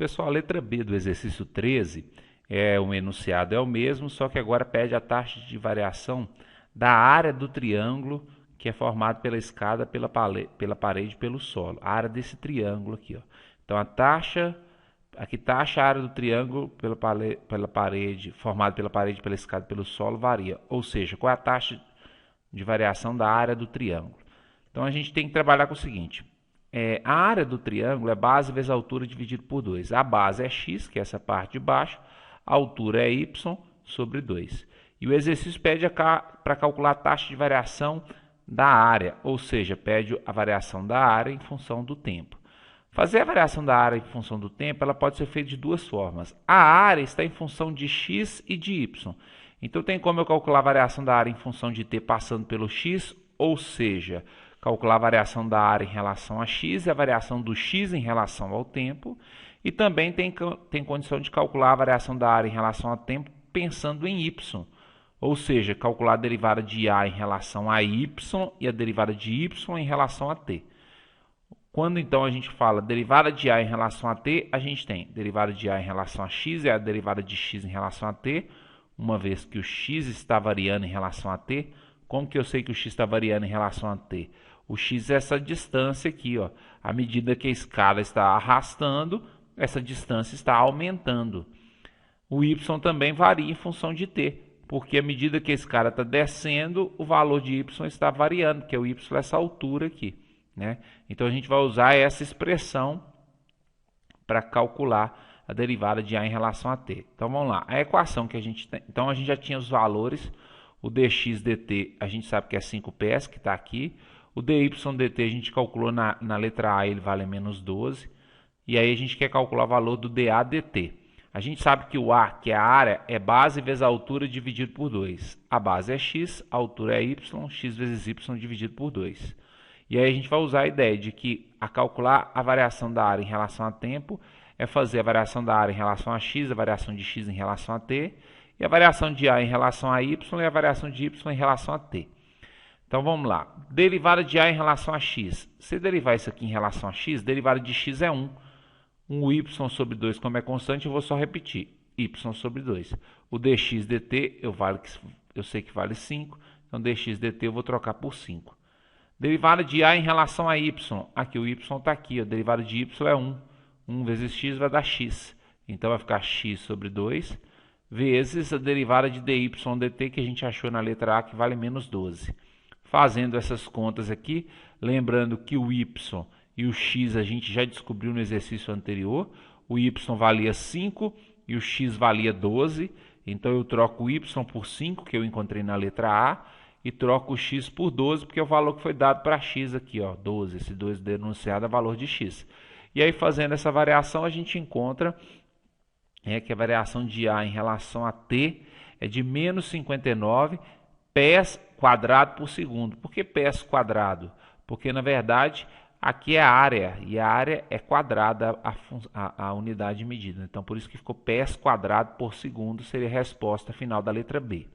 Pessoal, a letra B do exercício 13, o enunciado é o mesmo, só que agora pede a taxa de variação da área do triângulo que é formado pela escada, pela parede e pelo solo. A área desse triângulo aqui, ó. Então aqui taxa a área do triângulo pela parede, formado pela parede, pela escada e pelo solo, varia. Ou seja, qual é a taxa de variação da área do triângulo? Então a gente tem que trabalhar com o seguinte: a área do triângulo é base vezes a altura dividido por 2. A base é x, que é essa parte de baixo, a altura é y sobre 2. E o exercício pede para calcular a taxa de variação da área, ou seja, pede a variação da área em função do tempo. Fazer a variação da área em função do tempo, ela pode ser feita de duas formas. A área está em função de x e de y. Então tem como eu calcular a variação da área em função de t passando pelo x, ou seja, calcular a variação da área em relação a x e a variação do x em relação ao tempo. E também tem condição de calcular a variação da área em relação ao tempo pensando em y. Ou seja, calcular a derivada de a em relação a y e a derivada de y em relação a t. Quando então a gente fala derivada de a em relação a t, a gente tem derivada de a em relação a x e a derivada de x em relação a t, uma vez que o x está variando em relação a t. Como que eu sei que o x está variando em relação a t? O x é essa distância aqui, ó. À medida que a escala está arrastando, essa distância está aumentando. O y também varia em função de t, porque à medida que a escala está descendo, o valor de y está variando, porque o y é essa altura aqui, né? Então a gente vai usar essa expressão para calcular a derivada de a em relação a t. Então vamos lá, a equação que a gente tem, então a gente já tinha os valores, o dx dt a gente sabe que é 5πs, que está aqui, o dy dt a gente calculou na letra A, ele vale menos 12, e aí a gente quer calcular o valor do dA dt. A gente sabe que o A, que é a área, é base vezes a altura dividido por 2. A base é x, a altura é y, x vezes y dividido por 2. E aí a gente vai usar a ideia de que a calcular a variação da área em relação a tempo é fazer a variação da área em relação a x, a variação de x em relação a t, e a variação de a em relação a y e a variação de y em relação a t. Então vamos lá. Derivada de a em relação a x. Se derivar isso aqui em relação a x, derivada de x é 1. Um y sobre 2, como é constante, eu vou só repetir. Y sobre 2. O dx dt, eu sei que vale 5. Então, dx dt eu vou trocar por 5. Derivada de a em relação a y. Aqui o y está aqui. A derivada de y é 1. 1 vezes x vai dar x. Então, vai ficar x sobre 2. Vezes a derivada de dy dt, que a gente achou na letra A, que vale menos 12. Fazendo essas contas aqui, lembrando que o y e o x a gente já descobriu no exercício anterior. O y valia 5 e o x valia 12. Então eu troco o y por 5, que eu encontrei na letra A, e troco o x por 12, porque é o valor que foi dado para x aqui, ó, 12. Esse 2 denunciado é valor de x. E aí, fazendo essa variação, a gente encontra que a variação de A em relação a t é de menos 59 pés quadrado por segundo. Por que pés quadrado? Porque, na verdade, aqui é a área, e a área é quadrada a unidade de medida. Então, por isso que ficou pés quadrado por segundo, seria a resposta final da letra B.